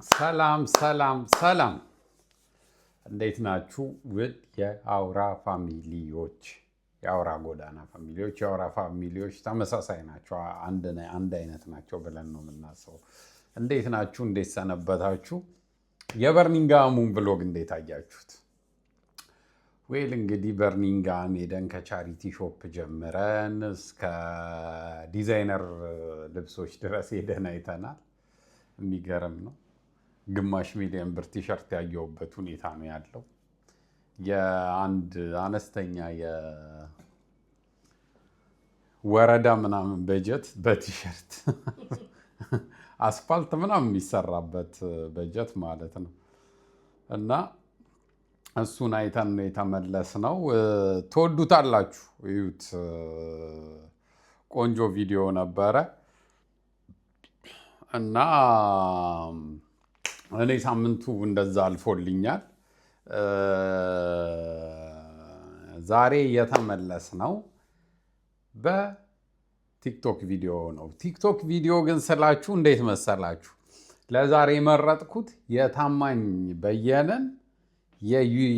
ሰላም ሰላም ሰላም፣ እንዴት ናችሁ? ውድ የአውራ ፋሚሊዎች፣ የአውራ ጎዳና ፋሚሊዎች፣ የአውራ ፋሚሊዎች ተመሳሳይ ናቸው፣ አንድ አይነት ናቸው ብለን ነው የምናስበው። እንዴት ናችሁ? እንዴት ሰነበታችሁ? የበርሚንግሃሙን ብሎግ እንዴት አያችሁት? ዌል እንግዲህ በርሚንግሃም ሄደን ከቻሪቲ ሾፕ ጀምረን እስከ ዲዛይነር ልብሶች ድረስ ሄደን አይተናል። የሚገርም ነው። ግማሽ ሚሊዮን ብር ቲሸርት ያየሁበት ሁኔታ ነው ያለው። የአንድ አነስተኛ የወረዳ ምናምን በጀት በቲሸርት አስፋልት ምናምን የሚሰራበት በጀት ማለት ነው። እና እሱን አይተን ነው የተመለስነው። ትወዱታላችሁ፣ እዩት። ቆንጆ ቪዲዮ ነበረ እና እኔ ሳምንቱ እንደዛ አልፎልኛል። ዛሬ የተመለስነው በቲክቶክ ቪዲዮ ነው። ቲክቶክ ቪዲዮ ግን ስላችሁ እንዴት መሰላችሁ? ለዛሬ የመረጥኩት የታማኝ በየነን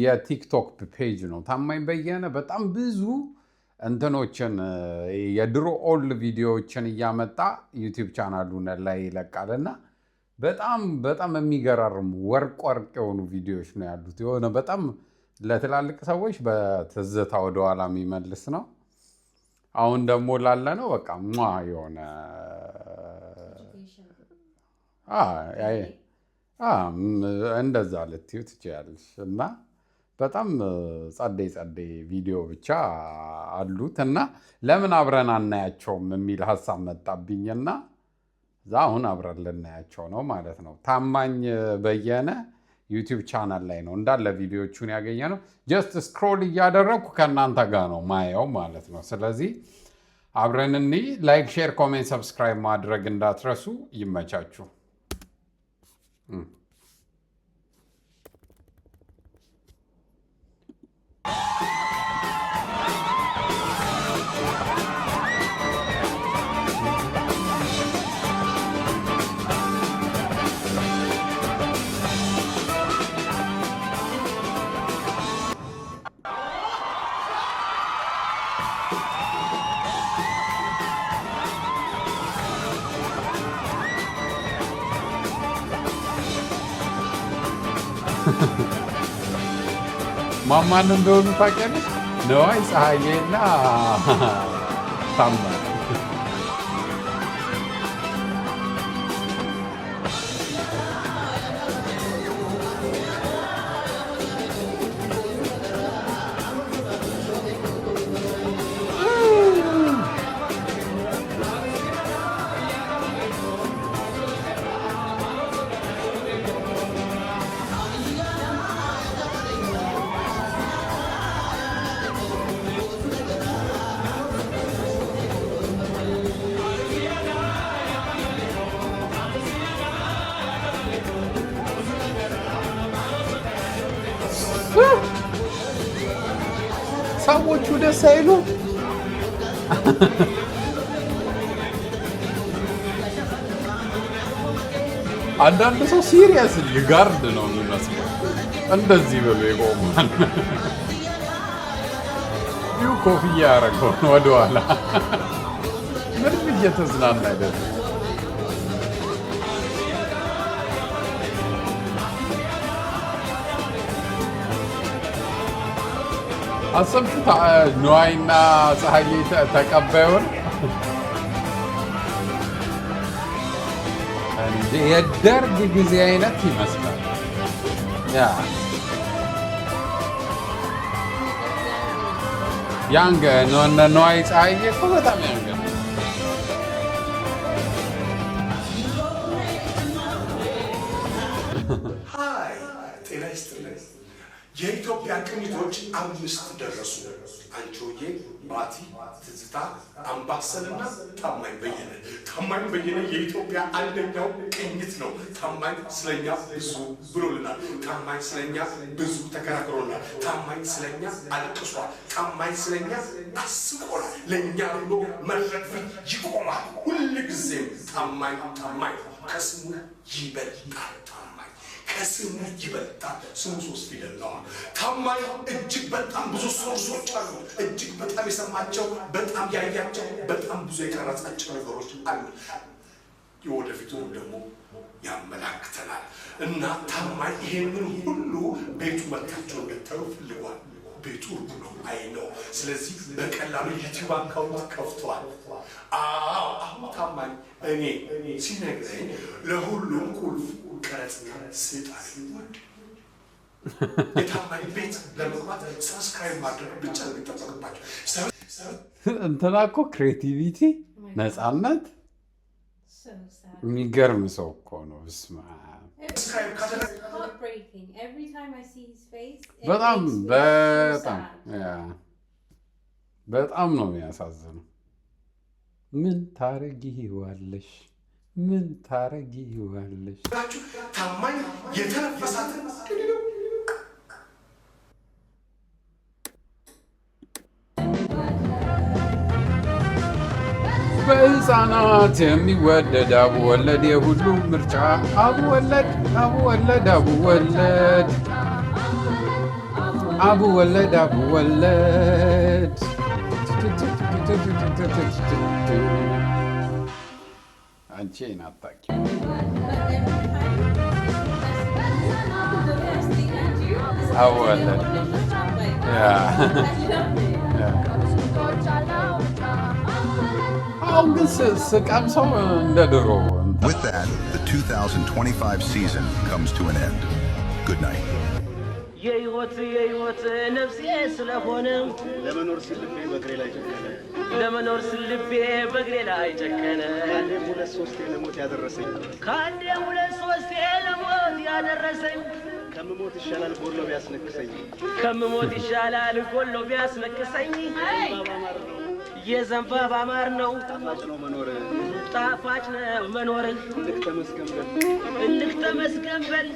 የቲክቶክ ፔጅ ነው። ታማኝ በየነ በጣም ብዙ እንትኖችን የድሮ ኦልድ ቪዲዮዎችን እያመጣ ዩቲዩብ ቻናሉን ላይ ይለቃልና በጣም በጣም የሚገራርሙ ወርቅ የሆኑ ቪዲዮዎች ነው ያሉት። የሆነ በጣም ለትላልቅ ሰዎች በትዝታ ወደኋላ የሚመልስ ነው። አሁን ደግሞ ላለ ነው በቃ የሆነ እንደዛ ልትዩ ትችያለሽ። እና በጣም ጸደይ ቪዲዮ ብቻ አሉት እና ለምን አብረን አናያቸውም የሚል ሀሳብ መጣብኝና አሁን አብረን ልናያቸው ነው ማለት ነው። ታማኝ በየነ ዩቲዩብ ቻናል ላይ ነው እንዳለ ቪዲዮቹን ያገኘ ነው። ጀስት ስክሮል እያደረግኩ ከእናንተ ጋር ነው ማየው ማለት ነው። ስለዚህ አብረን እንይ። ላይክ፣ ሼር፣ ኮሜንት፣ ሰብስክራይብ ማድረግ እንዳትረሱ። ይመቻችሁ። ማን እንደሆኑ ታውቂያለሽ? ነዋይ ፀሐዬና ታማኝ። ሰዎቹ ደስ አይሉ። አንዳንድ ሰው ሲሪየስ ጋርድ ነው የሚመስለው። እንደዚህ ብሎ ይቆማል። ይሁ ኮፍያ ያደረገው ወደኋላ ምንም እየተዝናና አይደለም። አሰብኩት ነዋይና ፀሐዬ ተቀባዩን እንደ የደርግ ጊዜ አይነት ይመስላል። ያንገ ነዋይ ፀሐዬ እኮ በጣም ያንገ የኢትዮጵያ ቅኝቶች 5 ደረሱ። አንቺሆዬ፣ ባቲ፣ ትዝታ፣ አምባሰልና ታማኝ በየነ። ታማኝ በየነ የኢትዮጵያ አንደኛው ቅኝት ነው። ታማኝ ስለኛ ብዙ ብሎልናል። ታማኝ ስለኛ ብዙ ተከራክሮናል። ታማኝ ስለኛ አልቅሷል። ታማኝ ስለኛ አስቆናል። ለእኛ ብሎ መድረክ ፊት ይቆማል። ሁልጊዜም ታማኝ ከስሙ ይበልጣል። ታማኝ ከስሙ ይበልጣል። ስሙ 3 ፊደል ነው። ታማኝ እጅግ በጣም ብዙ ሶርሶች አሉ። እጅግ በጣም የሰማቸው በጣም ያያቸው በጣም ብዙ የቀረጻቸው ነገሮች አሉ። የወደፊቱን ደግሞ ያመላክተናል እና ታማኝ ይሄንን ሁሉ ቤቱ መጥታችሁ እንድታዩ ፈልጓል። ቤቱ ሩቅ ነው አይ ነው። ስለዚህ በቀላሉ ዩቲዩብ አካውንት ከፍቷል። አሁን ታማኝ እኔ ሲነግረኝ ለሁሉም ቁልፍ ቀረጽና ስልጣን ይወድ የታማኝ ቤት ለመግባት ሰብስክራይብ ማድረግ ብቻ ነው የሚጠበቅባቸው። እንትና እኮ ክሬቲቪቲ ነፃነት የሚገርም ሰው እኮ ነው። ብስማ በጣም በጣም በጣም ነው የሚያሳዝነው። ምን ታረጊዋለሽ? ምን ታረጊዋለሽ? ታማኝ የተነፈሳትን በሕፃናት የሚወደድ አቡወለድ የሁሉም ምርጫ አቡወለድ አቡወለድ አቡወለድ አቡወለድ አቡወለድ አንቺ ናታቂ አቡወለድ አሁን ግን ስቀምሰው እንደ ድሮ። With that, the 2025 season comes to an end. Good night. የህይወት ነፍሴ ስለሆነ ለመኖር ስልቤ በእግሬ ላይ ጨከነ ለመኖር ስልቤ በእግሬ ላይ ጨከነ ከአንዴም 2-3 ለሞት ያደረሰኝ ከአንዴም 2-3 ለሞት ያደረሰኝ ከምሞት ይሻላል ጎሎ ቢያስነክሰኝ ከምሞት ይሻላል ጎሎ ቢያስነክሰኝ የዘንባባ ማር ነው ጣፋጭ ነው መኖር ጣፋጭ ነው መኖር ልክ ተመስገንበል እልክ ተመስገንበል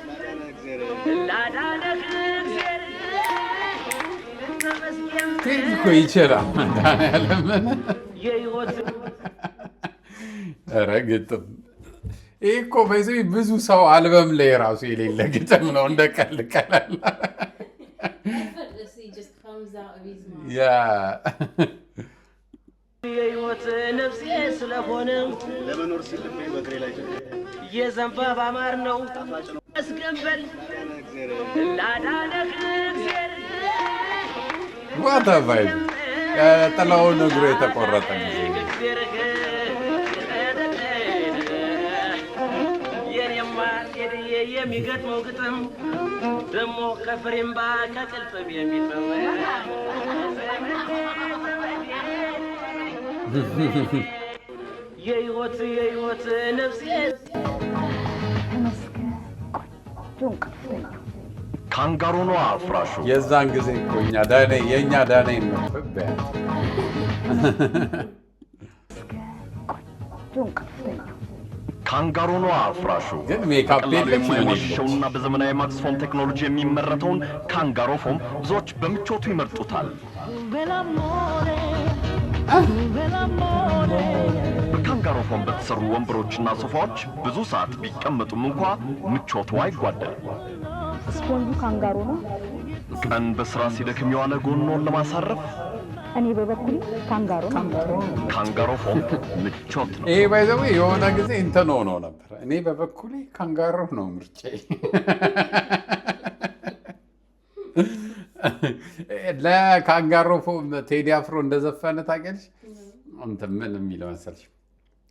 ላዳነህ እግዚአብሔር ቴዲ እኮ ይችላል መድኃኒዓለምን ኧረ ግጥም ይህ እኮ በዚህ ብዙ ሰው አልበም ላይ ራሱ የሌለ ግጥም ነው። እንደ ቀልድ ቀላል የህይወት ነፍሴ ስለሆነ ለመኖር ስልቤ በእግሬ ላይ ጨከነ የዘንባባ ማር ነው ጣፋጭ ነው መስገንበል ላዳነህ እግዚአብሔር ዋታባይ ጥላውን እግሩ የተቆረጠ ጊዜ የኔማ ቴዲዬ የሚገጥመው ግጥም ደሞ ከፍሬምባ ከቅልጥም የሚጥም የህይወት ነፍሴ ካንጋሮ ነው አፍራሹ። የዛን ጊዜ እኮ የእኛ ዳኔ ነው ካንጋሮ ነው አፍራሹ። ግን ሜካፕ የለች ምን የለውና በዘመናዊ ማክስፎም ቴክኖሎጂ የሚመረተውን ካንጋሮ ፎም ብዙዎች በምቾቱ ይመርጡታል። በካንጋሮ ፎም በተሰሩ ወንበሮችና ሶፋዎች ብዙ ሰዓት ቢቀመጡም እንኳ ምቾቱ አይጓደልም። ስፖንጁ ካንጋሮ ነው። ቀን በስራ ሲደክም የዋለ ጎኖን ለማሳረፍ እኔ በበኩሌ ካንጋሮ ነው። ካንጋሮ ፎም ምቾት ነው። ይሄ ባይዘው የሆነ ጊዜ እንትን ሆኖ ነበር። እኔ በበኩሌ ካንጋሮ ነው ምርጫዬ። ለካንጋሮ ፎም ቴዲ አፍሮ እንደዘፈነ ታውቂያለሽ? እንትን ምን የሚለው መሰለሽ?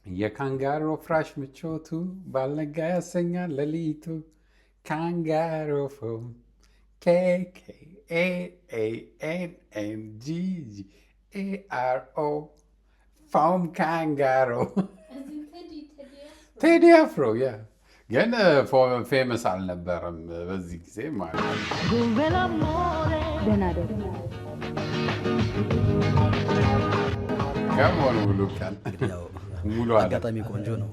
የካንጋሮ ፍራሽ ምቾቱ ባልነጋ ያሰኛል ሌሊቱ ካንጋሮ ፎም KKANNGGARO ፎም ካንጋሮ ቴዲ አፍሮ ያ ግን ፌመስ አልነበረም በዚህ ጊዜ ማለት ነው። ደህና ደሩ ከሞኑ ሙሉ ቀን ሙሉ አጋጣሚ ቆንጆ ነው።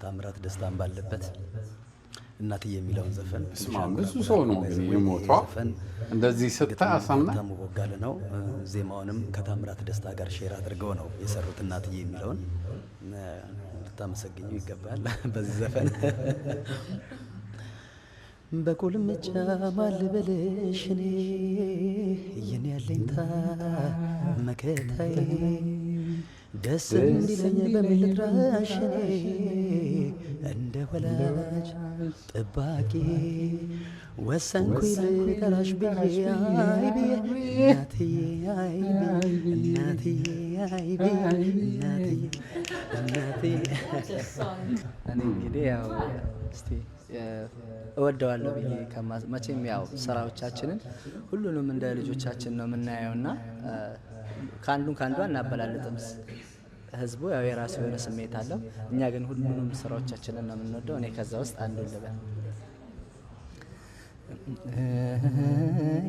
ታምራት ደስታን ባለበት እናትዬ የሚለውን ዘፈን ብዙ ሰው ነው እንግዲህ የሞተው እንደዚህ ስታሰማ ተሞጋለ ነው። ዜማውንም ከታምራት ደስታ ጋር ሼር አድርገው ነው የሰሩት እናትዬ የሚለውን ልታመሰግኙ ይገባል በዚህ ዘፈን በቁልምጫ ማልበልሽ እኔ የኔ ያለኝታ መከታዬ ደስ እንዲለኝ በምን ልጥራሽ እኔ እንደ ወላጅ ጠባቂ ወሰንኩኝ ልጠራሽ ብዬ አይ ብዬ እናትዬ አይ ብዬ እናትዬ አይ ብዬ እናትዬ እኔ እንግዲህ ያው እስቲ እወደዋለሁ ብዬ መቼም ያው ስራዎቻችንን ሁሉንም እንደ ልጆቻችን ነው የምናየውና ካንዱን ካንዱ እናበላልጥም ህዝቡ ያው የራሱ የሆነ ስሜት አለው እኛ ግን ሁሉንም ስራዎቻችንን ነው የምንወደው እኔ ከዛ ውስጥ አንዱን ልበል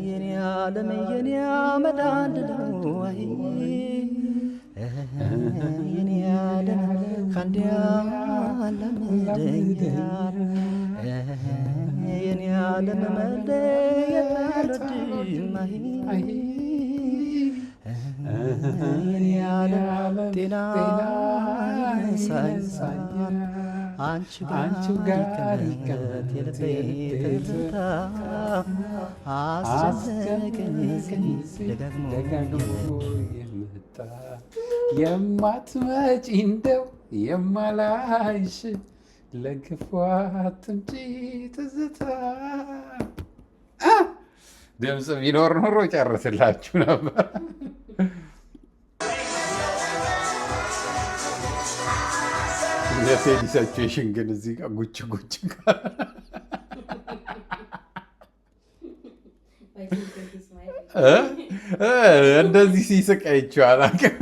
የኔ ዓለም የኔ መዳን ነው አይ የኔ ዓለም ካንዲያ አላምደኛል የኔ ዓለም መለየት አልወድም አይ የኔ ዓለም ጤና ሳይንሳን አንቺ ጋር ይቀመጥ የልቤ ትርታ አስጨነቀኝ ደጋግሞ የመጣ የማትመጪ እንደው የማላይሽ ለክፉ አትምጪ ትዝታ ድምፅ ቢኖር ኖሮ ጨርስላችሁ ነበር። የቴዲ ሲቹዌሽን ግን እዚህ ጋር ጉጭ ጉጭ እንደዚህ ሲስቅ አይቼው አላውቅም።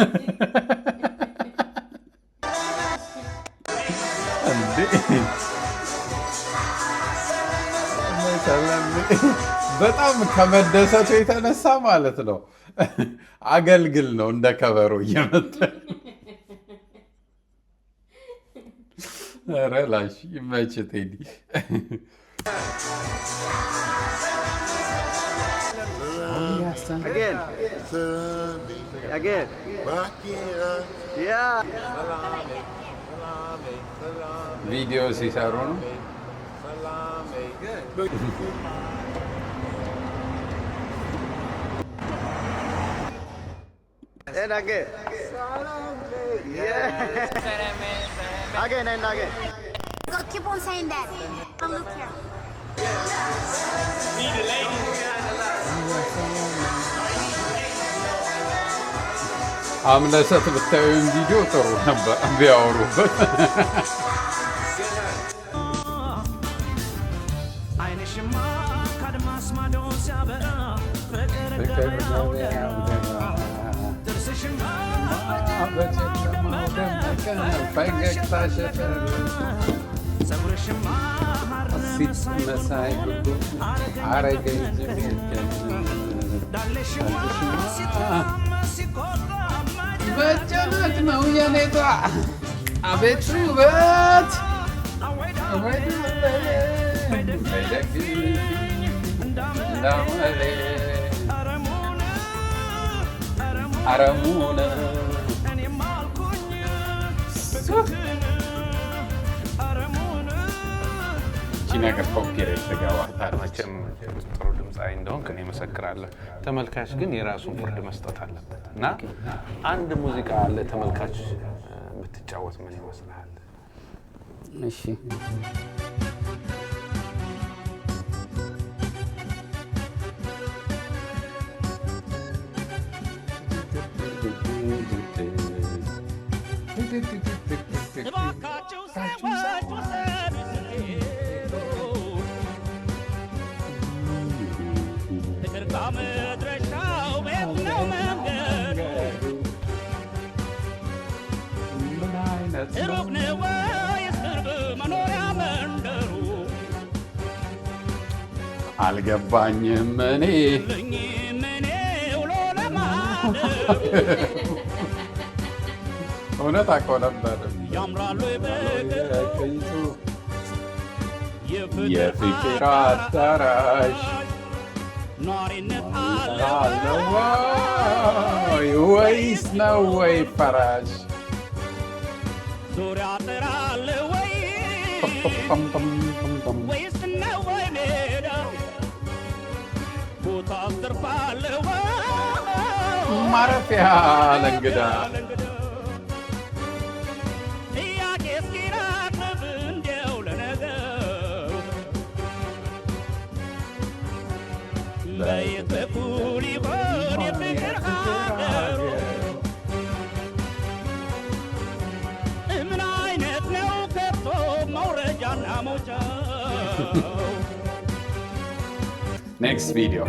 በጣም ከመደሰቱ የተነሳ ማለት ነው አገልግል ነው እንደ ከበሮ እየመጣ ኧረ ላሽ ይመችህ ቴዲ። ቪዲዮ ሲሰሩ ነው። Again and again. Keep on saying that. Come look here. Need a lady. አምለሰት ብታዩን ቪዲዮ ጥሩ ነበር ቢያወሩበት። አይንሽማ ከአድማስ ማዶ ሲያበራ ፍቅር ጥርስሽማ በጨለማው ደመቀ ፈገግታሽ ፀጉርሽማ ፊት መሳይ ሁሉ አረገኝ መጨነቅ ነው የኔታ አቤት ውበት አረሙነ ነገር ኮፒሬት ተጋዋታል። መቼም ጥሩ ድምፃዊ እንደሆንክ እኔ እመሰክራለሁ። ተመልካች ግን የራሱን ፍርድ መስጠት አለበት እና አንድ ሙዚቃ ለተመልካች ብትጫወት ምን ይመስልሃል? እሺ አልገባኝም እኔ እውነት አውቀው ነበር። የፍቅር አዳራሽ አለው ወይስ ነው ወይ ፈራሽ? ማረፊያ ለእንግዳ Next video.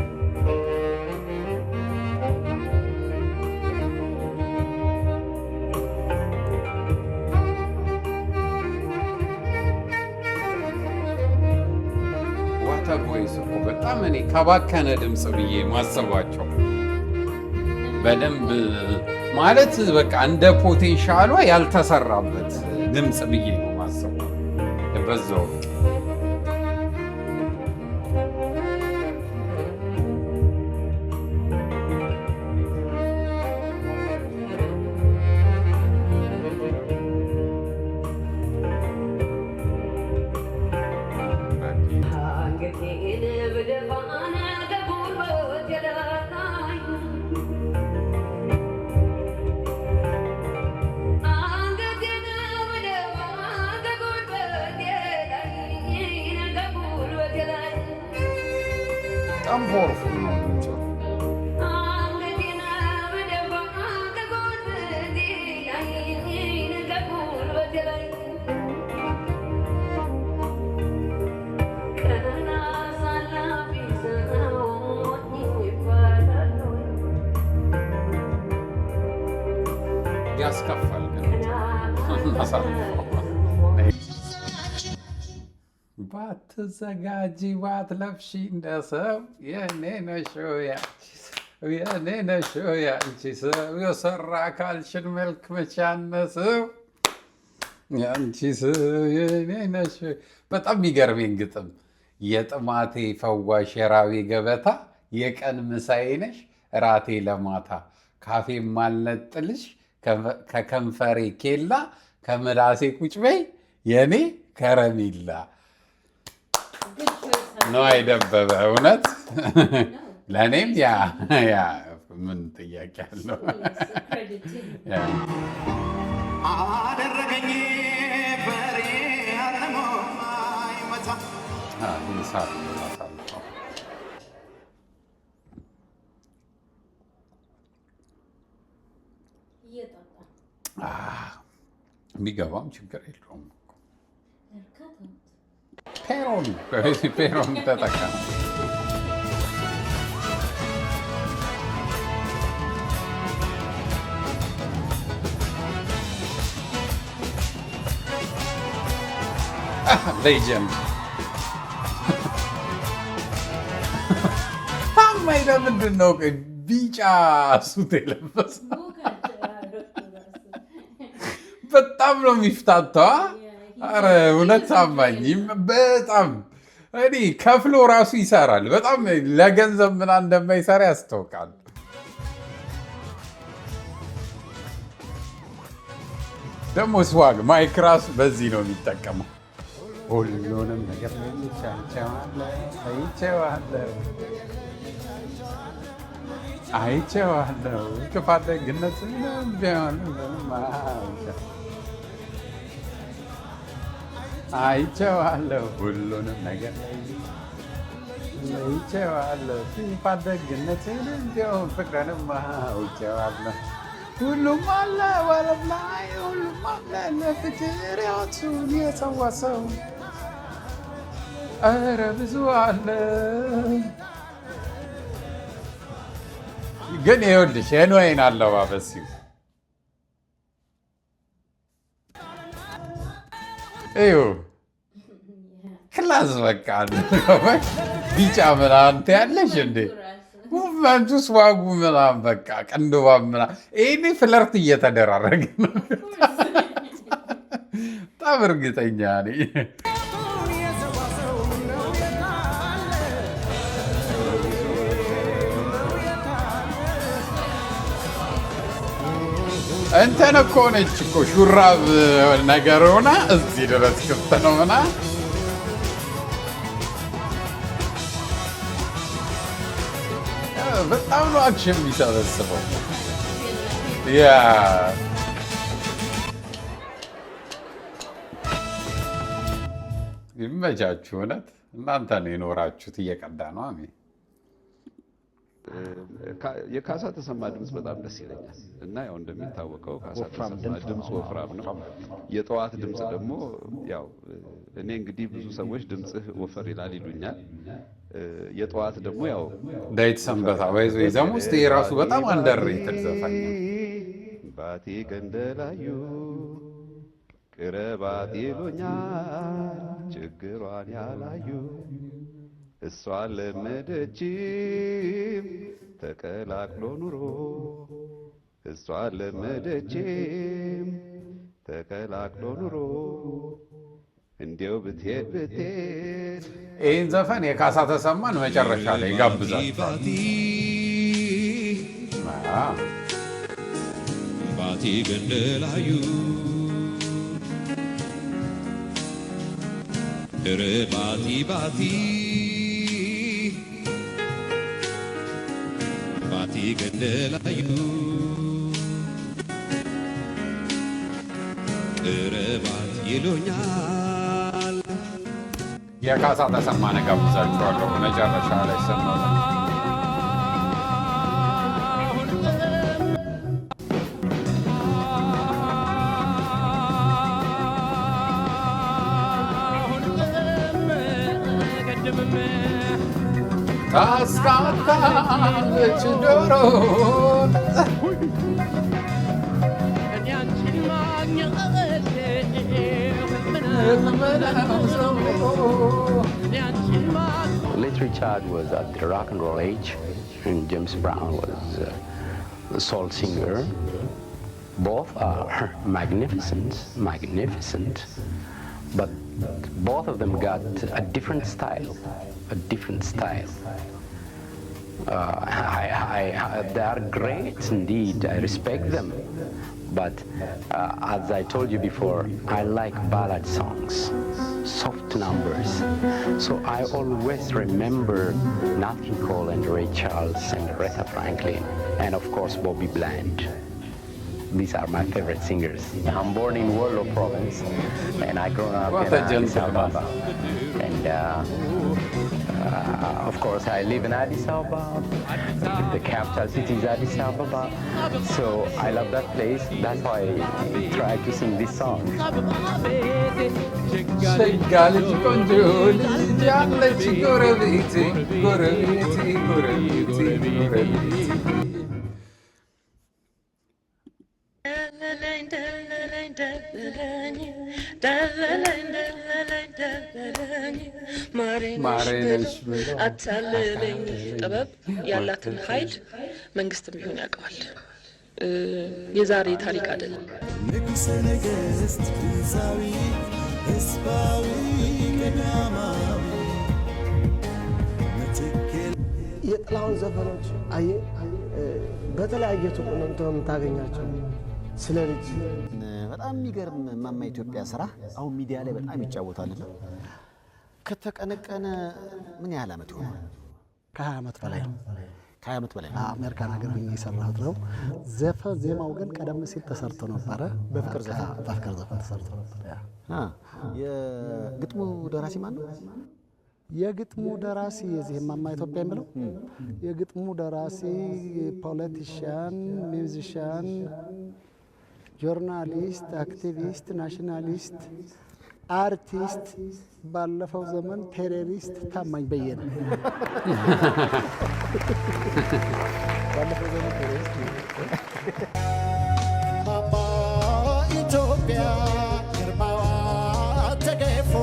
What a voice! በጣም እኔ ከባከነ ድምፅ ብዬ ማሰባቸው በደንብ ማለት በቃ እንደ ፖቴንሻሏ ያልተሰራበት ድምፅ ብዬ ነው ማሰባው በዛው በጣም ፓወርፉል ነው ድምፁ። ያስከፋል ግን አሳልፈው ባትዘጋጂ ባትለብሺ እንደ ሰው የኔ ነሽ ያንቺ ሰው የሰራ አካልሽን መልክ መቼ አነሰው ያንቺ ሰው የኔ ነሽ። በጣም የሚገርመኝ ግጥም የጥማቴ ፈዋሽ የራቤ ገበታ የቀን ምሳዬ ነሽ እራቴ ለማታ ካፌ ማልነጥልሽ ከከንፈሬ ኬላ ከምላሴ ቁጭ በይ የኔ ከረሜላ ነው አይደበበ እውነት ለእኔም ያ ምን ጥያቄ አለው? አደረገኝ ፈሪ አለሞ አይመታ የሚገባም ችግር የለውም። ፔሮን ተጠቀም። ሌጀንድ ታማኝ ለምንድን ነው ቢጫ ሱት የለበሰው? በጣም ነው የሚፍታታ። አረ እውነት ታማኝ በጣም እኔ ከፍሎ ራሱ ይሰራል። በጣም ለገንዘብ ምናምን እንደማይሰራ ያስታውቃል። ደግሞ ስዋግ ማይክ ራሱ በዚህ ነው የሚጠቀመው። ሁሉንም ነገር አይቼዋለሁ ክፋት ደግነት ቢሆን አይቼዋለሁ ሁሉንም ነገር አይቼዋለሁ ክፋት ደግነትንም ቢሆን ፍቅርንም አይቼዋለሁ። ሁሉም አለ ወለም ላይ ሁሉም አለ ለፍቅር ሕይወቱን የሰዋ ሰው ኧረ ብዙ አለ። ግን ይኸውልሽ የንዋይን አለባበስ እዩ ክላስ በቃ ቢጫ ምናምን ትያለሽ እንዴ ሙቭመንቱ ስዋጉ ምናምን በቃ ቅንድባ ምናምን ይሄኔ ፍለርት እየተደራረገ ነው። በጣም እርግጠኛ ነኝ። እንትን እኮ ነች እኮ ሹራብ ነገር ሆና እዚህ ድረስ ክፍት ነው ምናምን በጣም ነው አክሽን የሚሰበስበው። ያ ይመቻችሁ። እውነት እናንተ ነው የኖራችሁት። እየቀዳ ነው። አሜን። የካሳ ተሰማ ድምፅ በጣም ደስ ይለኛል እና ያው እንደሚታወቀው ካሳ ተሰማ ድምፅ ወፍራም ነው። የጠዋት ድምፅ ደግሞ ያው እኔ እንግዲህ ብዙ ሰዎች ድምፅህ ወፈር ይላል ይሉኛል። የጠዋት ደግሞ ያው ዳዊት ሰንበታ ወይዘ ዘም ውስጥ የራሱ በጣም አንደርሬትድ ዘፋኝ ነው። ባቲ ገንደላዩ ቅረባት ይሉኛል ችግሯን ያላዩ እሷ ለመደችም ተቀላቅሎ ኑሮ እሷ ለመደችም ተቀላቅሎ ኑሮ እንዲያው ብትሄድ ይህን ዘፈን የካሳ ተሰማን መጨረሻ ላይ ይጋብዛል። ባቲ ገንደላዩ ባቲ ባቲ ባቲ ገንደላዩ ቅረባት ይሉኛል። የካሳ ተሰማን ጋብዛችኋለሁ መጨረሻ ላይ ስንወጣ። ታስካካለች ዶሮ Little Richard was at the rock and roll age, and James Brown was a soul singer. Both are magnificent, but both of them got a different style. They are great indeed. I respect them. But as I told you before, I like ballad songs, soft numbers. So I always remember Nat King Cole and Ray Charles and Aretha Franklin, and of course Bobby Bland. These are my favorite singers. I'm born in Wollo Province, and I grew up in Addis Ababa. And of course, I live in Addis Ababa. The capital city is Addis Ababa. So I love that place. That's why I try to sing this song. አታለለኝ ጥበብ ያላትን ኃይል መንግስትም ቢሆን ያውቀዋል። የዛሬ ታሪክ አይደለም። ንጉሠ ነገሥት ድምፃዊ ህዝባዊ ቀዳማዊ የጥላሁን ዘፈኖች አየህ በተለያየ ቱቅ ነው የምታገኛቸው። ስለ ልጅ በጣም የሚገርም ማማ ኢትዮጵያ ስራ አሁን ሚዲያ ላይ በጣም ይጫወታልና ከተቀነቀነ ምን ያህል ዓመት ይሆናል? ከ20 ዓመት በላይ ነው። ከ20 ዓመት በላይ አሜሪካን ሀገር ሆኜ የሰራሁት ነው። ዘፈን ዜማው ግን ቀደም ሲል ተሰርቶ ነበረ። በፍቅር ዘፈን ተሰርቶ ነበር። የግጥሙ ደራሲ ማን ነው? የግጥሙ ደራሲ የዚህ ማማ ኢትዮጵያ የሚለው የግጥሙ ደራሲ ፖለቲሽያን፣ ሚውዚሽያን፣ ጆርናሊስት፣ አክቲቪስት፣ ናሽናሊስት፣ አርቲስት፣ ባለፈው ዘመን ቴሮሪስት ታማኝ በየነ ባለፈው ዘመን ቴሮሪስት ማማ ኢትዮጵያ ግርማዋ ተገፎ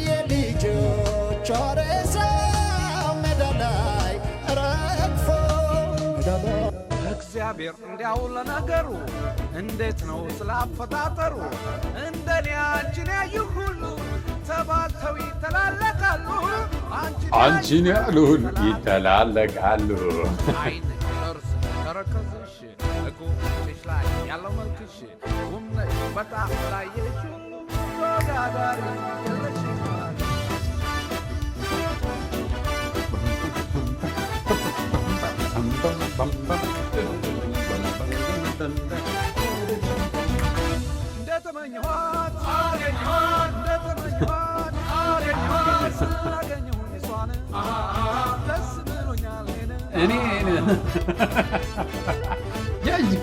የልጆቿ ሬሳ ሜዳ ላይ ረግፎ እግዚአብሔር እንዲያው ለነገሩ እንዴት ነው ስላፈጣጠሩ እንደኔ አንቺን ያዩ ሁሉ ተባልተው ይተላለቃሉ። አንቺን ያሉን ይተላለቃሉ። አይንሽ፣ ጥርስሽ፣ ተረከዝሽ፣ ጉንጭሽ ላይ ያለው መልክሽ ውብ ነሽ በጣም ላየሽ ሁሉ ተወዳዳሪ የለሽ Yeah,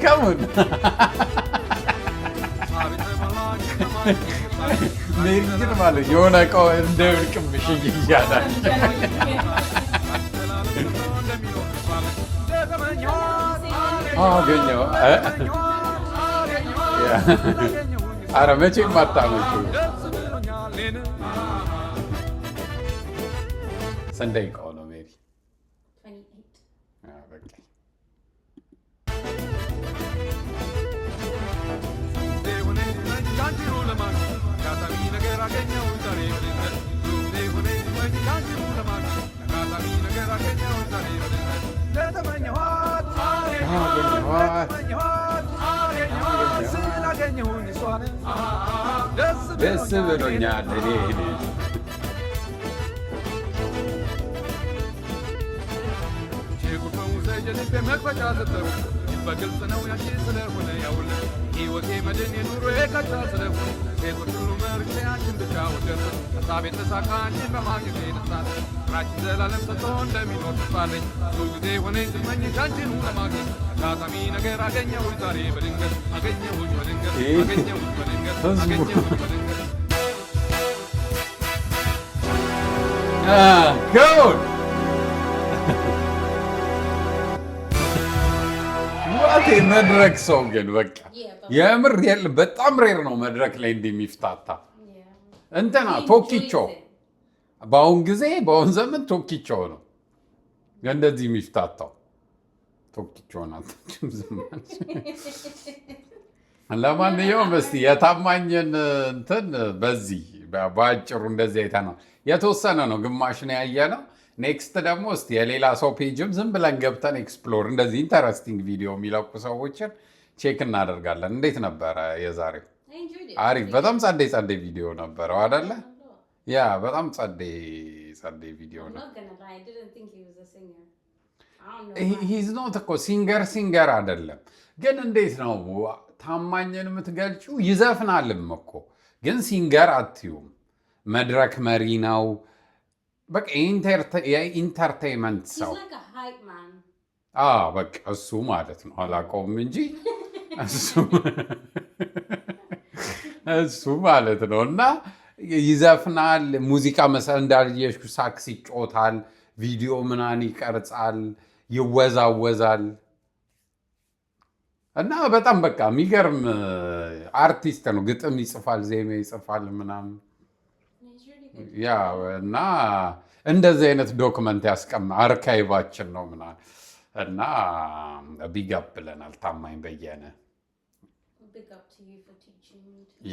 come on. ሜሪጅን ማለት የሆነ እቃው እንደወድቅብሽ እያላል አገኘው። ኧረ መቼም አታመጪው። ስንት ደቂቃው ነው ሜሪ? ደስ ብሎኛል እኔ በግልጽ ነው ያንቺ ስለሆነ ያውል ሕይወቴ መድን የኑሮ የቀጫ ስለሆነ ሴቶች ሁሉ መርጬ አንቺን ብቻ ወደድኩ ሀሳቤ ተሳካ አንቺን በማግኘቴ ደስታለ ፍቅራችን ዘላለም ሰጥቶ እንደሚኖር ተስፋ አለኝ ብዙ ጊዜ ሆነኝ ስመኝሽ አንቺኑ ለማግኘት አጋጣሚ ነገር አገኘሁሽ ዛሬ በድንገት አገኘሁሽ በድንገት አገኘሁሽ በድንገት አገኘሁሽ በድንገት Good! መድረክ ሰው ግን በቃ የምር በጣም ሬር ነው መድረክ ላይ እንደሚፍታታ እንትና ቶኪቾ በአሁን ጊዜ በአሁን ዘመን ቶኪቾ ነው እንደዚህ የሚፍታታው ቶኪቾ ናቸው ዘመን ለማንኛውም እስቲ የታማኝን እንትን በዚህ በአጭሩ እንደዚህ አይተናል የተወሰነ ነው ግማሽ ነው ያየነው ኔክስት ደግሞ እስቲ የሌላ ሰው ፔጅም ዝም ብለን ገብተን ኤክስፕሎር እንደዚህ ኢንተረስቲንግ ቪዲዮ የሚለቁ ሰዎችን ቼክ እናደርጋለን። እንዴት ነበረ የዛሬው? አሪፍ በጣም ጸዴ ቪዲዮ ነበረው አይደለ? ያ በጣም ጸዴ ቪዲዮ ነው። ሂዝ ኖት እኮ ሲንገር አይደለም። ግን እንዴት ነው ታማኝን የምትገልጪው? ይዘፍናልም እኮ ግን ሲንገር አትዩም። መድረክ መሪ ነው። በቃ የኢንተርቴይመንት ሰው በቃ እሱ ማለት ነው። አላውቀውም እንጂ እሱ ማለት ነው። እና ይዘፍናል፣ ሙዚቃ እንዳልየሽ ሳክስ ይጮታል፣ ቪዲዮ ምናምን ይቀርጻል፣ ይወዛወዛል እና በጣም በቃ የሚገርም አርቲስት ነው። ግጥም ይጽፋል፣ ዜማ ይጽፋል ምናምን ያ እና እንደዚህ አይነት ዶክመንት አርካይቫችን ነው ምናምን እና ቢግ አፕ ብለናል ታማኝ በየነ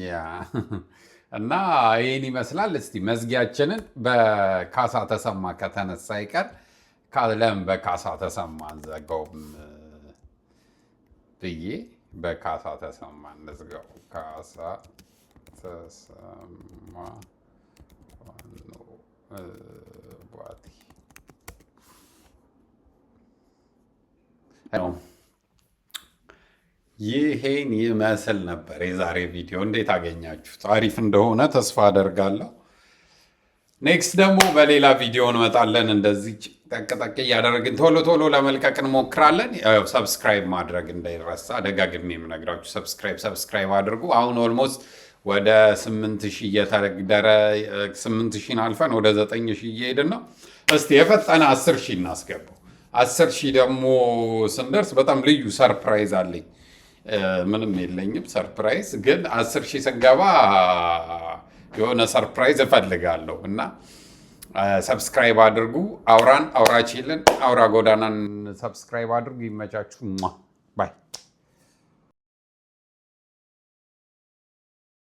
ያ እና ይህን ይመስላል። እስቲ መዝጊያችንን በካሳ ተሰማ ከተነሳ ይቀር ለምን በካሳ ተሰማ አንዘጋውም ብዬ በካሳ ተሰማ እንዝጋው። ካሳ ተሰማ ይሄን ይመስል ነበር የዛሬ ቪዲዮ። እንዴት አገኛችሁት? አሪፍ እንደሆነ ተስፋ አደርጋለሁ። ኔክስት ደግሞ በሌላ ቪዲዮ እንመጣለን። እንደዚህ ጠቅጠቅ እያደረግን ቶሎ ለመልቀቅ እንሞክራለን። ሰብስክራይብ ማድረግ እንዳይረሳ፣ ደጋግሜ የምነግራችሁ ሰብስክራይብ አድርጉ። አሁን ኦልሞስት ወደ 8,000 እየተደረ 8,000 አልፈን ወደ 9,000 እየሄድን ነው። እስቲ የፈጠነ 10,000 እናስገባው። 10,000 ደግሞ ስንደርስ በጣም ልዩ ሰርፕራይዝ አለኝ። ምንም የለኝም ሰርፕራይዝ፣ ግን 10,000 ስንገባ የሆነ ሰርፕራይዝ እፈልጋለሁ እና ሰብስክራይብ አድርጉ። አውራችልን አውራ ጎዳናን ሰብስክራይብ አድርጉ። ይመቻችሁ። ባይ